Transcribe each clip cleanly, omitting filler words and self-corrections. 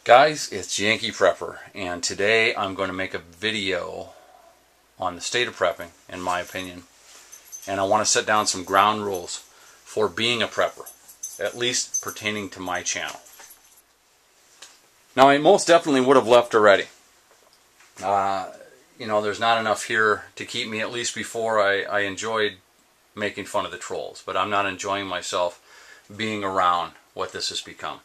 Guys, it's Yankee Prepper, and today I'm going to make a video on the state of prepping, in my opinion. And I want to set down some ground rules for being a prepper, at least pertaining to my channel. Now, I most definitely would have left already. You know, there's not enough here to keep me, at least before I enjoyed making fun of the trolls. But I'm not enjoying myself being around what this has become.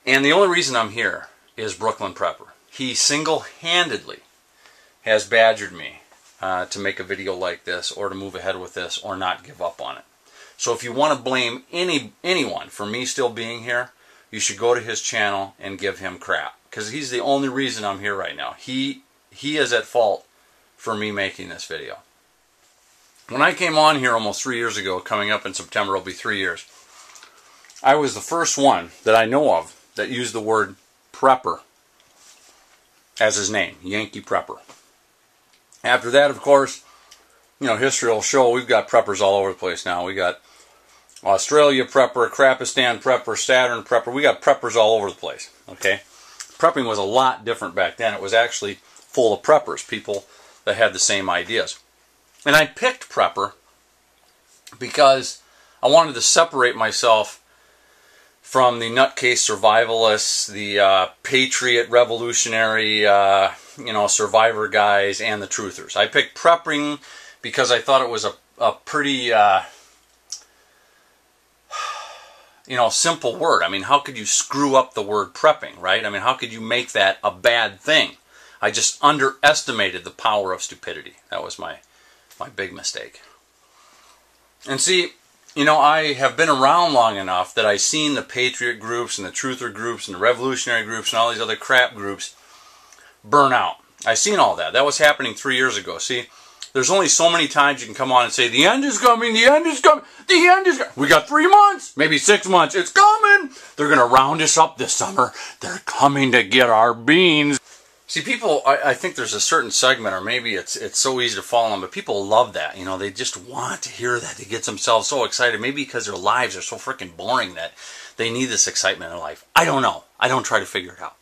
And the only reason I'm here is Brooklyn Prepper. He single-handedly has badgered me to make a video like this, or to move ahead with this, or not give up on it. So if you want to blame anyone for me still being here, you should go to his channel and give him crap. Because he's the only reason I'm here right now. He is at fault for me making this video. When I came on here almost 3 years ago, coming up in September it'll be 3 years, I was the first one that I know of that used the word prepper as his name, Yankee Prepper. After that, of course, you know, history will show we've got preppers all over the place now. We got Australia Prepper, Krapistan Prepper, Saturn Prepper. We got preppers all over the place, okay? Prepping was a lot different back then. It was actually full of preppers, people that had the same ideas. And I picked prepper because I wanted to separate myself from the nutcase survivalists, the patriot revolutionary, you know, survivor guys, and the truthers. I picked prepping because I thought it was a pretty, you know, simple word. I mean, how could you screw up the word prepping, right? I mean, how could you make that a bad thing? I just underestimated the power of stupidity. That was my big mistake. And see, you know, I have been around long enough that I've seen the patriot groups and the truther groups and the revolutionary groups and all these other crap groups burn out. I've seen all that. That was happening 3 years ago. See, there's only so many times you can come on and say, the end is coming, the end is coming, the end is coming. We got 3 months, maybe 6 months. It's coming. They're going to round us up this summer. They're coming to get our beans. See, people, I think there's a certain segment, or maybe it's so easy to fall on, but people love that. You know, they just want to hear that. They get themselves so excited, maybe because their lives are so freaking boring that they need this excitement in life. I don't know. I don't try to figure it out.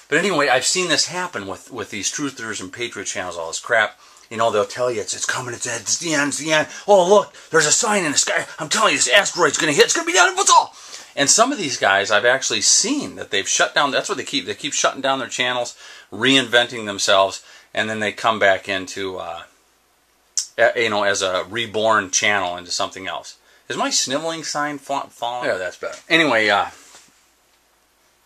But anyway, I've seen this happen with these truthers and patriot channels, all this crap. You know, they'll tell you it's coming, it's the end, it's the end. Oh, look, there's a sign in the sky. I'm telling you, this asteroid's going to hit. It's going to be down in what's all. And some of these guys I've actually seen that they've shut down. That's what they keep. They keep shutting down their channels, reinventing themselves, and then they come back into, you know, as a reborn channel into something else. Is my sniveling sign falling? Yeah, that's better. Anyway,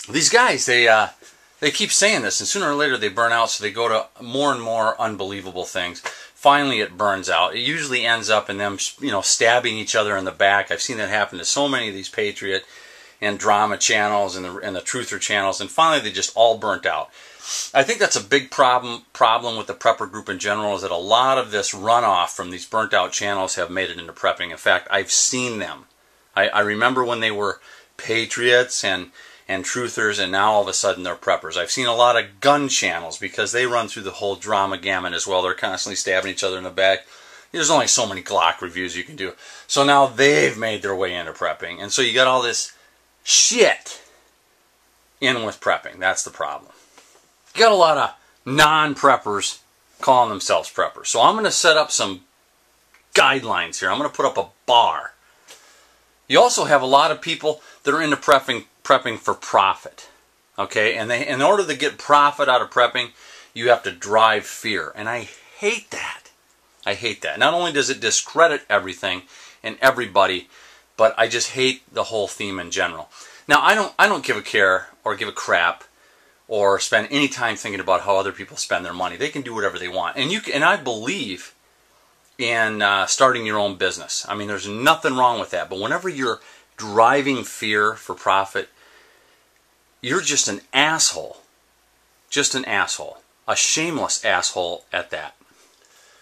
these guys, they keep saying this, and sooner or later they burn out, so they go to more and more unbelievable things. Finally, it burns out. It usually ends up in them, you know, stabbing each other in the back. I've seen that happen to so many of these patriot and drama channels and the truther channels, and finally they just all burnt out. I think that's a big problem with the prepper group in general, is that a lot of this runoff from these burnt out channels have made it into prepping. In fact, I've seen them. I remember when they were patriots and truthers, and now all of a sudden they're preppers. I've seen a lot of gun channels because they run through the whole drama gamut as well. They're constantly stabbing each other in the back. There's only so many Glock reviews you can do. So now they've made their way into prepping. And so you got all this shit in with prepping. That's the problem. You got a lot of non-preppers calling themselves preppers. So I'm going to set up some guidelines here. I'm going to put up a bar. You also have a lot of people that are into prepping for profit. Okay? And in order to get profit out of prepping, you have to drive fear. And I hate that. I hate that. Not only does it discredit everything and everybody, but I just hate the whole theme in general. Now, I don't give a care or give a crap or spend any time thinking about how other people spend their money. They can do whatever they want. And I believe in starting your own business. I mean, there's nothing wrong with that. But whenever you're driving fear for profit, you're just an asshole. Just an asshole. A shameless asshole at that.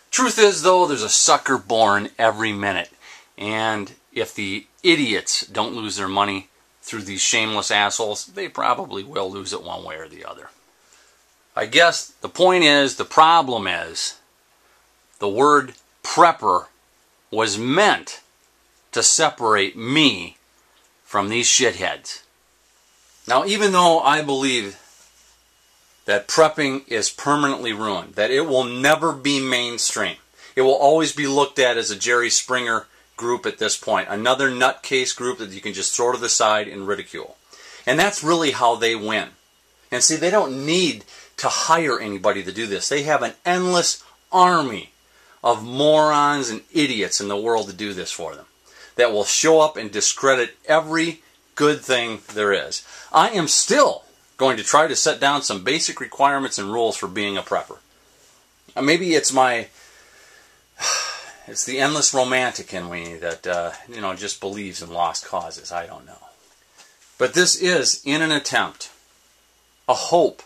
Truth is, though, there's a sucker born every minute. And if the idiots don't lose their money through these shameless assholes, they probably will lose it one way or the other. I guess the point is, the problem is, the word prepper was meant to separate me from these shitheads. Now, even though I believe that prepping is permanently ruined, that it will never be mainstream, it will always be looked at as a Jerry Springer group at this point, another nutcase group that you can just throw to the side and ridicule. And that's really how they win. And see, they don't need to hire anybody to do this. They have an endless army of morons and idiots in the world to do this for them, that will show up and discredit every good thing there is. I am still going to try to set down some basic requirements and rules for being a prepper. Maybe it's the endless romantic in me that just believes in lost causes. I don't know. But this is in an attempt, a hope,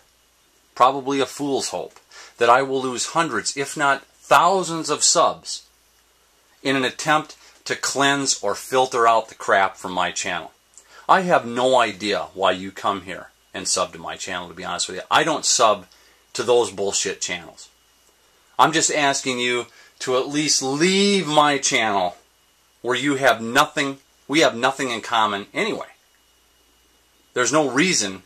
probably a fool's hope, that I will lose hundreds, if not thousands of subs in an attempt to cleanse or filter out the crap from my channel. I have no idea why you come here and sub to my channel, to be honest with you. I don't sub to those bullshit channels. I'm just asking you to at least leave my channel where you have nothing, we have nothing in common anyway. There's no reason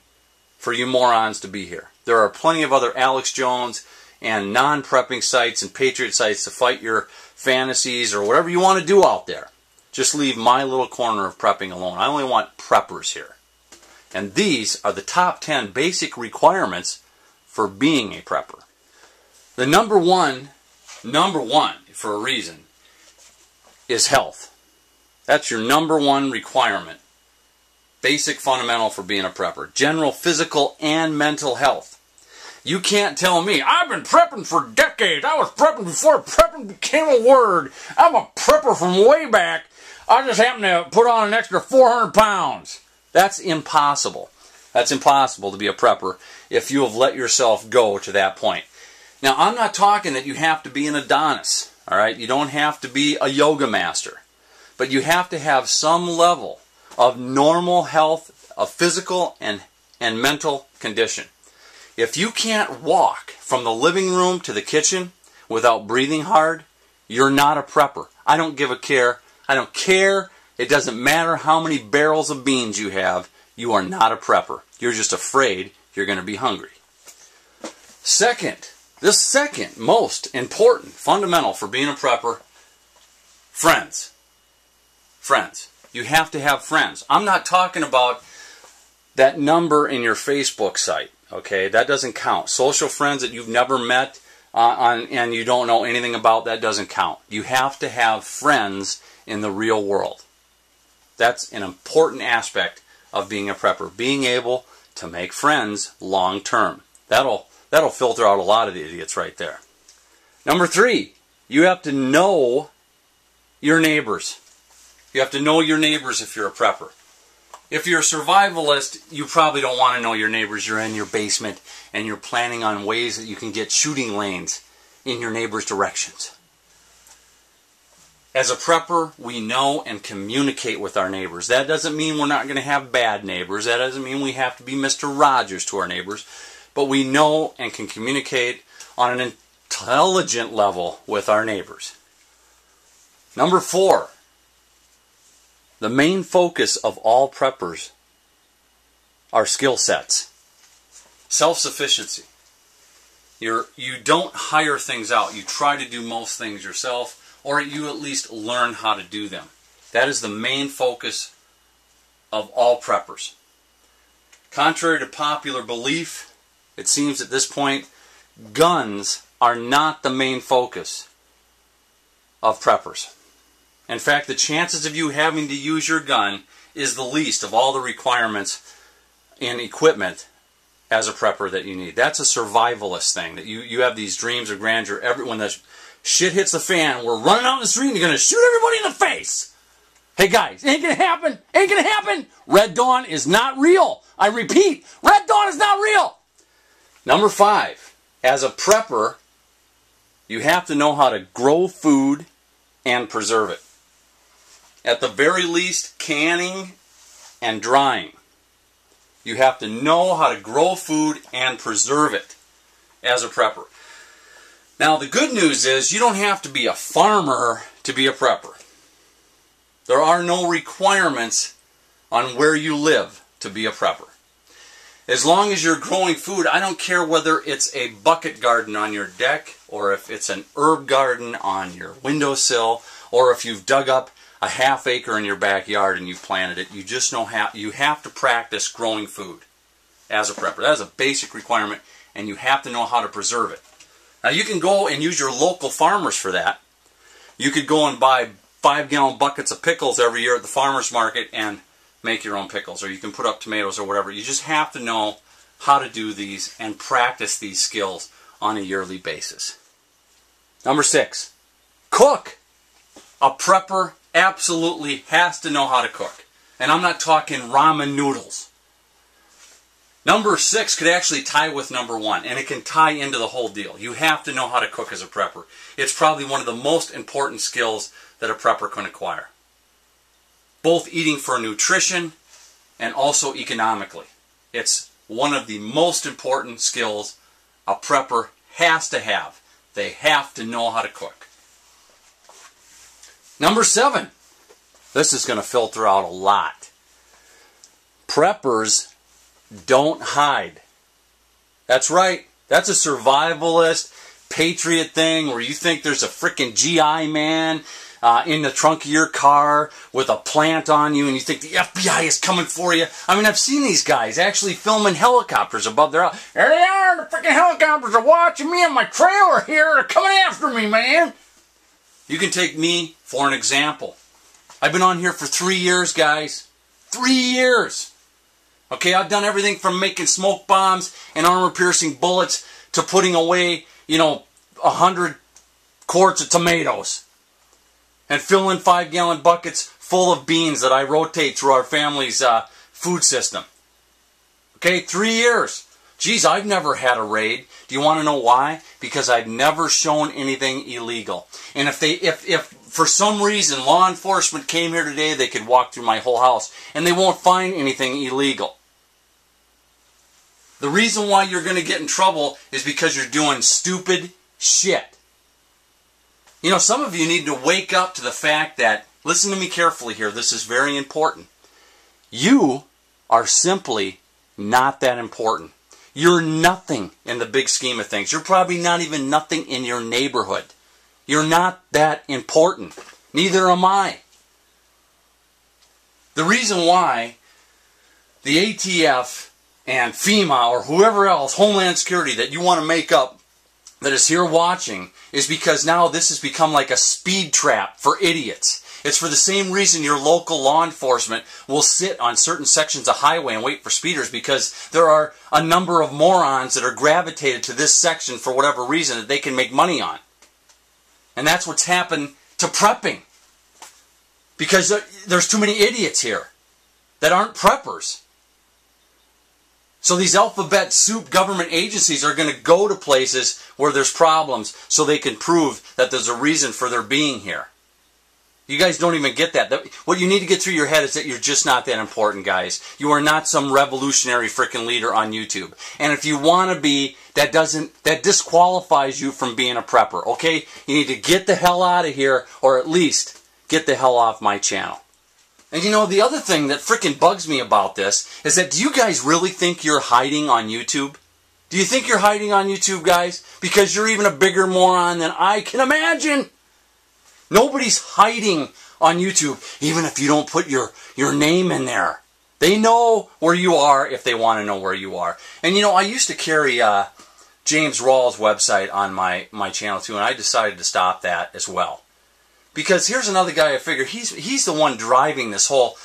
for you morons to be here. There are plenty of other Alex Jones and non-prepping sites and patriot sites to fight your fantasies or whatever you want to do out there. Just leave my little corner of prepping alone. I only want preppers here. And these are the top 10 basic requirements for being a prepper. The number one, for a reason, is health. That's your number one requirement. Basic fundamental for being a prepper. General physical and mental health. You can't tell me, I've been prepping for decades. I was prepping before prepping became a word. I'm a prepper from way back. I just happened to put on an extra 400 pounds. That's impossible. That's impossible to be a prepper if you have let yourself go to that point. Now, I'm not talking that you have to be an Adonis. All right? You don't have to be a yoga master. But you have to have some level of normal health, of physical and mental condition. If you can't walk from the living room to the kitchen without breathing hard, you're not a prepper. I don't give a care. I don't care. It doesn't matter how many barrels of beans you have. You are not a prepper. You're just afraid you're going to be hungry. The second most important fundamental for being a prepper, friends. Friends. You have to have friends. I'm not talking about that number in your Facebook site. Okay, that doesn't count. Social friends that you've never met and you don't know anything about, that doesn't count. You have to have friends in the real world. That's an important aspect of being a prepper. Being able to make friends long term. That'll filter out a lot of the idiots right there. Number 3, you have to know your neighbors. You have to know your neighbors if you're a prepper. If you're a survivalist, you probably don't want to know your neighbors. You're in your basement and you're planning on ways that you can get shooting lanes in your neighbors' directions. As a prepper, we know and communicate with our neighbors. That doesn't mean we're not going to have bad neighbors. That doesn't mean we have to be Mr. Rogers to our neighbors. But we know and can communicate on an intelligent level with our neighbors. Number 4. The main focus of all preppers are skill sets. Self-sufficiency. You don't hire things out. You try to do most things yourself, or you at least learn how to do them. That is the main focus of all preppers. Contrary to popular belief, it seems at this point, guns are not the main focus of preppers. In fact, the chances of you having to use your gun is the least of all the requirements in equipment as a prepper that you need. That's a survivalist thing, that you have these dreams of grandeur. When the shit hits the fan, we're running out in the street and you're going to shoot everybody in the face. Hey guys, ain't going to happen. Ain't going to happen. Red Dawn is not real. I repeat, Red Dawn is not real. Number 5, as a prepper, you have to know how to grow food and preserve it. At the very least, canning and drying. You have to know how to grow food and preserve it as a prepper. Now, the good news is you don't have to be a farmer to be a prepper. There are no requirements on where you live to be a prepper. As long as you're growing food, I don't care whether it's a bucket garden on your deck or if it's an herb garden on your windowsill or if you've dug up a ½ acre in your backyard and you've planted it. You just know you have to practice growing food as a prepper. That is a basic requirement, and you have to know how to preserve it. Now you can go and use your local farmers for that. You could go and buy 5-gallon buckets of pickles every year at the farmer's market and make your own pickles, or you can put up tomatoes or whatever. You just have to know how to do these and practice these skills on a yearly basis. Number 6, cook. A prepper absolutely has to know how to cook. And I'm not talking ramen noodles. Number 6 could actually tie with number 1, and it can tie into the whole deal. You have to know how to cook as a prepper. It's probably one of the most important skills that a prepper can acquire. Both eating for nutrition and also economically. It's one of the most important skills a prepper has to have. They have to know how to cook. Number 7. This is going to filter out a lot. Preppers don't hide. That's right. That's a survivalist, patriot thing where you think there's a freaking GI man in the trunk of your car with a plant on you and you think the FBI is coming for you. I mean, I've seen these guys actually filming helicopters above their house. There they are, the freaking helicopters are watching me and my trailer here. They're coming after me, man. You can take me for an example. I've been on here for 3 years, guys. 3 years. Okay, I've done everything from making smoke bombs and armor-piercing bullets to putting away, 100 quarts of tomatoes. And filling 5-gallon buckets full of beans that I rotate through our family's food system. Okay, 3 years. Geez, I've never had a raid. Do you want to know why? Because I've never shown anything illegal. And if for some reason law enforcement came here today, they could walk through my whole house and they won't find anything illegal. The reason why you're going to get in trouble is because you're doing stupid shit. Some of you need to wake up to the fact that, listen to me carefully here, this is very important. You are simply not that important. You're nothing in the big scheme of things. You're probably not even nothing in your neighborhood. You're not that important. Neither am I. The reason why the ATF and FEMA or whoever else, Homeland Security, that you want to make up that is here watching is because now this has become like a speed trap for idiots. It's for the same reason your local law enforcement will sit on certain sections of highway and wait for speeders, because there are a number of morons that are gravitated to this section for whatever reason that they can make money on. And that's what's happened to prepping. Because there's too many idiots here that aren't preppers. So these alphabet soup government agencies are going to go to places where there's problems so they can prove that there's a reason for their being here. You guys don't even get that. What you need to get through your head is that you're just not that important, guys. You are not some revolutionary freaking leader on YouTube. And if you want to be, that disqualifies you from being a prepper, okay? You need to get the hell out of here, or at least get the hell off my channel. And the other thing that freaking bugs me about this is that, do you guys really think you're hiding on YouTube? Do you think you're hiding on YouTube, guys? Because you're even a bigger moron than I can imagine. Nobody's hiding on YouTube, even if you don't put your name in there. They know where you are if they want to know where you are. And I used to carry James Rawls' website on my channel too, and I decided to stop that as well. Because here's another guy I figure he's the one driving this whole,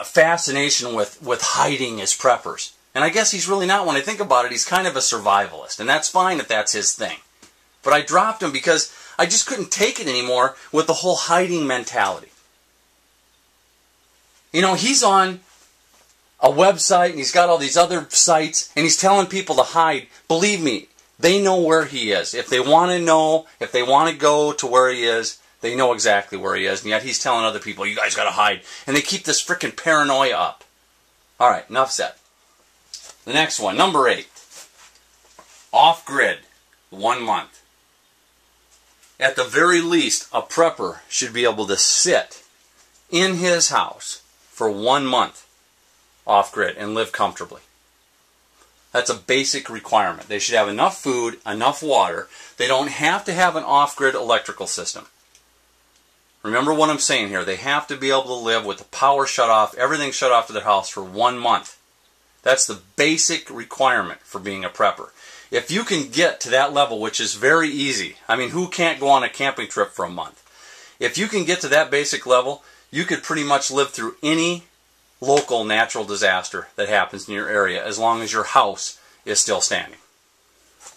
fascination with hiding as preppers. And I guess he's really not. When I think about it, he's kind of a survivalist, and that's fine if that's his thing. But I dropped him because I just couldn't take it anymore with the whole hiding mentality. He's on a website and he's got all these other sites and he's telling people to hide. Believe me, they know where he is. If they want to know, if they want to go to where he is, they know exactly where he is. And yet he's telling other people, you guys got to hide. And they keep this freaking paranoia up. All right, enough said. The next one, number 8. Off-grid, 1 month. At the very least, a prepper should be able to sit in his house for 1 month off-grid and live comfortably. That's a basic requirement. They should have enough food, enough water. They don't have to have an off-grid electrical system. Remember what I'm saying here. They have to be able to live with the power shut off, everything shut off to their house for 1 month. That's the basic requirement for being a prepper. If you can get to that level, which is very easy, I mean, who can't go on a camping trip for a month? If you can get to that basic level, you could pretty much live through any local natural disaster that happens in your area as long as your house is still standing.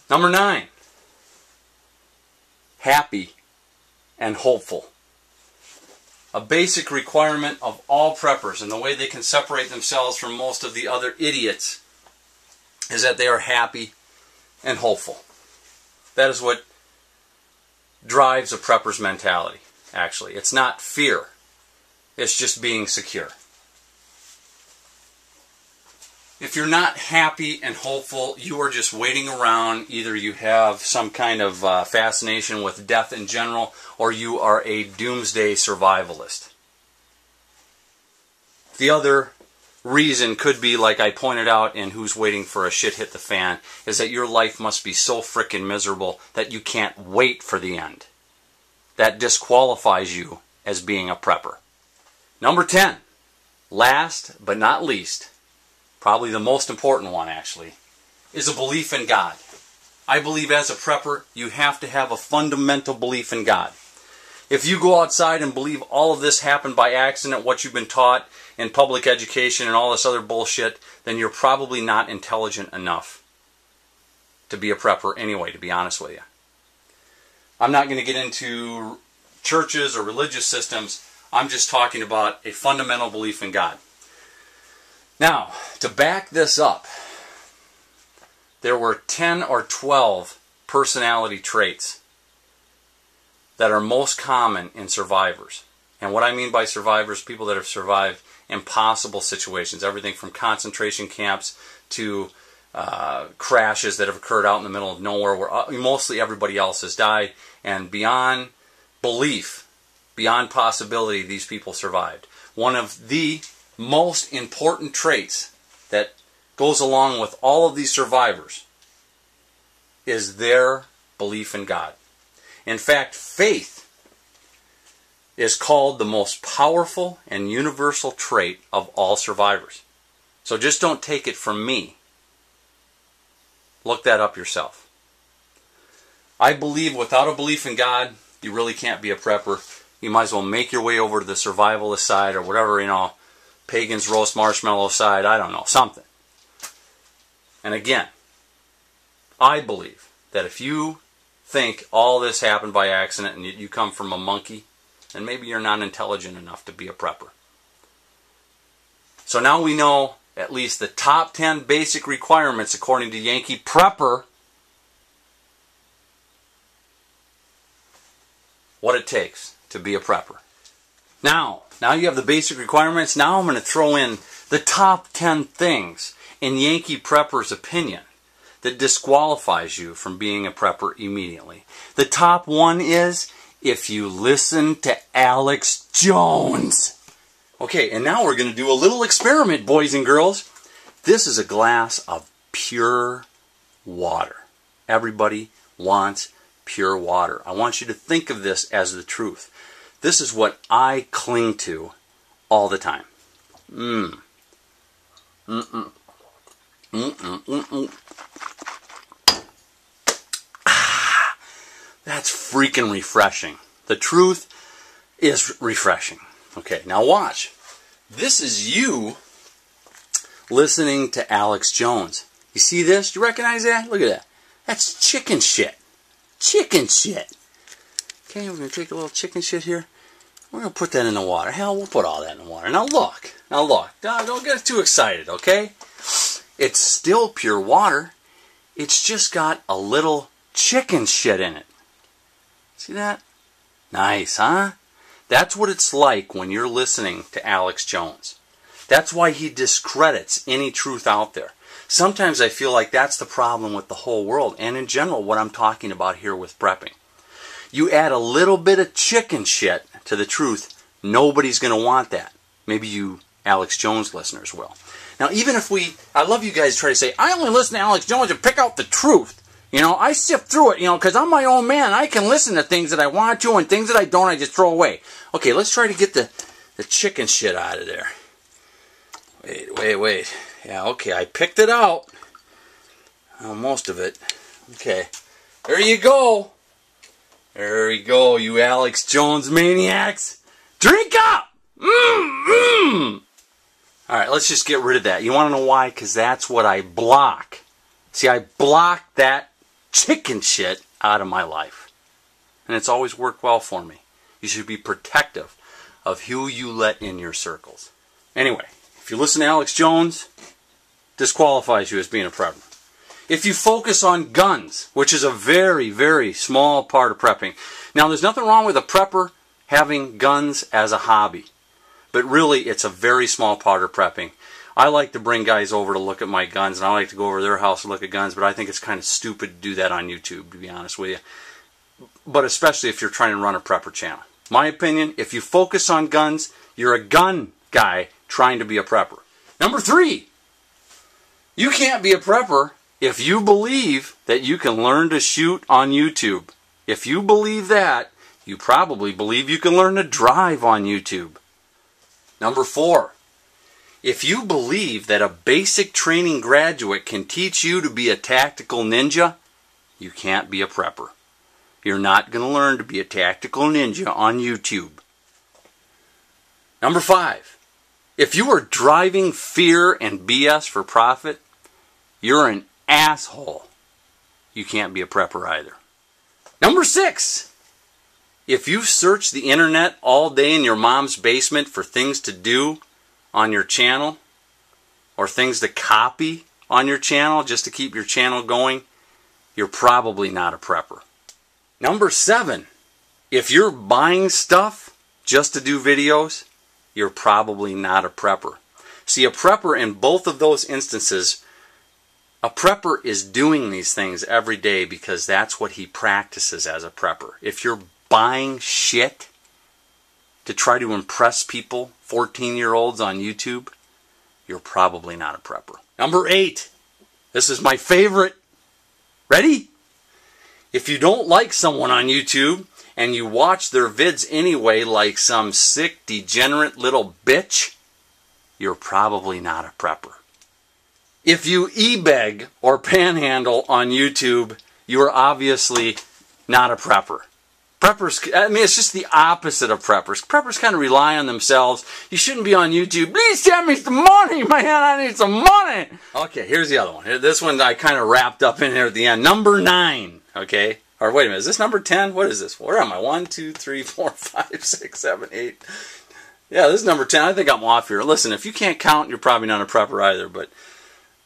Number 9, happy and hopeful. A basic requirement of all preppers, and the way they can separate themselves from most of the other idiots, is that they are happy and hopeful. That is what drives a prepper's mentality, actually. It's not fear. It's just being secure. If you're not happy and hopeful, you are just waiting around. Either you have some kind of fascination with death in general, or you are a doomsday survivalist. The other reason could be, like I pointed out in Who's Waiting for a Shit Hit the Fan, is that your life must be so frickin' miserable that you can't wait for the end. That disqualifies you as being a prepper. Number 10, last but not least, probably the most important one actually, is a belief in God. I believe as a prepper, you have to have a fundamental belief in God. If you go outside and believe all of this happened by accident, what you've been taught in public education and all this other bullshit, then you're probably not intelligent enough to be a prepper anyway, to be honest with you. I'm not going to get into churches or religious systems. I'm just talking about a fundamental belief in God. Now, to back this up, there were 10 or 12 personality traits that are most common in survivors. And what I mean by survivors, people that have survived impossible situations, everything from concentration camps to crashes that have occurred out in the middle of nowhere where mostly everybody else has died, and beyond belief, beyond possibility, these people survived. One of the most important traits that goes along with all of these survivors is their belief in God. In fact, faith is called the most powerful and universal trait of all survivors. So just don't take it from me. Look that up yourself. I believe without a belief in God, you really can't be a prepper. You might as well make your way over to the survivalist side or whatever, pagans roast marshmallow side, I don't know, something. And again, I believe that if you think all this happened by accident and you come from a monkey, then maybe you're not intelligent enough to be a prepper. So now we know at least the top 10 basic requirements according to Yankee Prepper, what it takes to be a prepper. Now you have the basic requirements. Now I'm going to throw in the top 10 things in Yankee Prepper's opinion that disqualifies you from being a prepper immediately. The top one is if you listen to Alex Jones. Okay, and now we're going to do a little experiment, boys and girls. This is a glass of pure water. Everybody wants pure water. I want you to think of this as the truth. This is what I cling to all the time. That's freaking refreshing. The truth is refreshing. Okay, now watch. This is you listening to Alex Jones. You see this? Do you recognize that? Look at that. That's chicken shit. Chicken shit. Okay, we're going to take a little chicken shit here. We're going to put that in the water. Hell, we'll put all that in the water. Now look. Now look. Don't get too excited, okay? It's still pure water. It's just got a little chicken shit in it. See that? Nice, huh? That's what it's like when you're listening to Alex Jones. That's why he discredits any truth out there. Sometimes I feel like that's the problem with the whole world, and in general what I'm talking about here with prepping. You add a little bit of chicken shit to the truth, nobody's going to want that. Maybe you Alex Jones listeners will. Now, even if I love you guys try to say, I only listen to Alex Jones and pick out the truth. You know, I sift through it, you know, because I'm my own man. I can listen to things that I want to, and things that I don't, I just throw away. Okay, let's try to get the chicken shit out of there. Wait. Yeah, okay, I picked it out. Most of it. Okay. There you go. There you go, you Alex Jones maniacs. Drink up! Alright, let's just get rid of that. You want to know why? Because that's what I block. See, I block that chicken shit out of my life. And it's always worked well for me. You should be protective of who you let in your circles. Anyway, if you listen to Alex Jones, disqualifies you as being a prepper. If you focus on guns, which is a very, very small part of prepping. Now, there's nothing wrong with a prepper having guns as a hobby. But really, it's a very small part of prepping. I like to bring guys over to look at my guns, and I like to go over to their house and look at guns, but I think it's kind of stupid to do that on YouTube, to be honest with you. But especially if you're trying to run a prepper channel. My opinion, if you focus on guns, you're a gun guy trying to be a prepper. Number 3, you can't be a prepper if you believe that you can learn to shoot on YouTube. If you believe that, you probably believe you can learn to drive on YouTube. Number 4, if you believe that a basic training graduate can teach you to be a tactical ninja, you can't be a prepper. You're not going to learn to be a tactical ninja on YouTube. Number 5, if you are driving fear and BS for profit, you're an asshole. You can't be a prepper either. Number 6, if you search the internet all day in your mom's basement for things to do on your channel, or things to copy on your channel just to keep your channel going, you're probably not a prepper. Number 7, if you're buying stuff just to do videos, you're probably not a prepper. See, a prepper in both of those instances, a prepper is doing these things every day because that's what he practices as a prepper. If you're buying shit to try to impress people, 14-year-olds on YouTube, you're probably not a prepper. Number 8, this is my favorite. Ready? If you don't like someone on YouTube and you watch their vids anyway like some sick, degenerate little bitch, you're probably not a prepper. If you e-beg or panhandle on YouTube, you're obviously not a prepper. Preppers, I mean, it's just the opposite of preppers. Preppers kind of rely on themselves. You shouldn't be on YouTube. Please send me some money, man. I need some money. Okay, here's the other one. This one I kind of wrapped up in here at the end. Number 9, okay? Or wait a minute, is this number 10? What is this? Where am I? 1, 2, 3, 4, 5, 6, 7, 8. Yeah, this is number 10. I think I'm off here. Listen, if you can't count, you're probably not a prepper either, but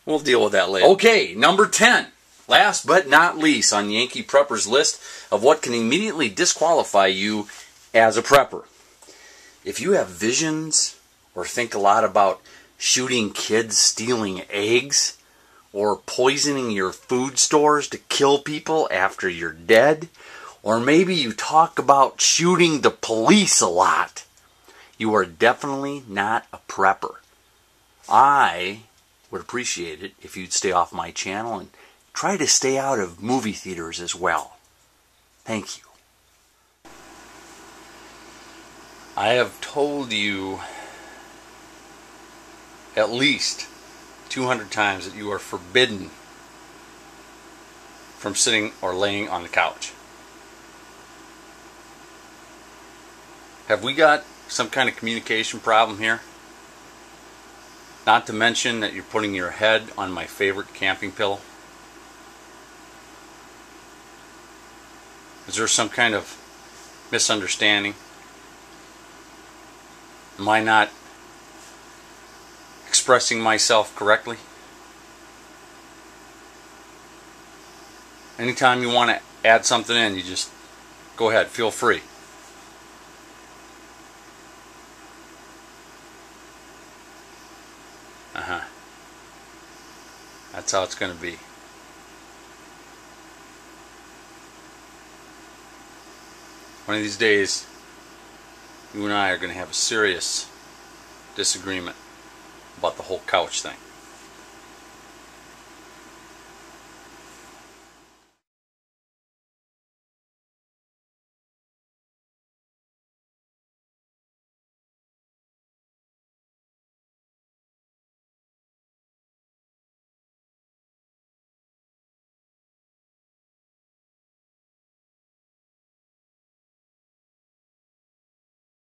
we'll deal with that later. Okay, number 10. Last but not least on Yankee Prepper's list of what can immediately disqualify you as a prepper. If you have visions or think a lot about shooting kids stealing eggs or poisoning your food stores to kill people after you're dead, or maybe you talk about shooting the police a lot, you are definitely not a prepper. I would appreciate it if you'd stay off my channel and try to stay out of movie theaters as well. Thank you. I have told you at least 200 times that you are forbidden from sitting or laying on the couch. Have we got some kind of communication problem here? Not to mention that you're putting your head on my favorite camping pillow. Is there some kind of misunderstanding? Am I not expressing myself correctly? Anytime you want to add something in, you just go ahead, feel free. That's how it's going to be. One of these days, you and I are going to have a serious disagreement. about the whole couch thing.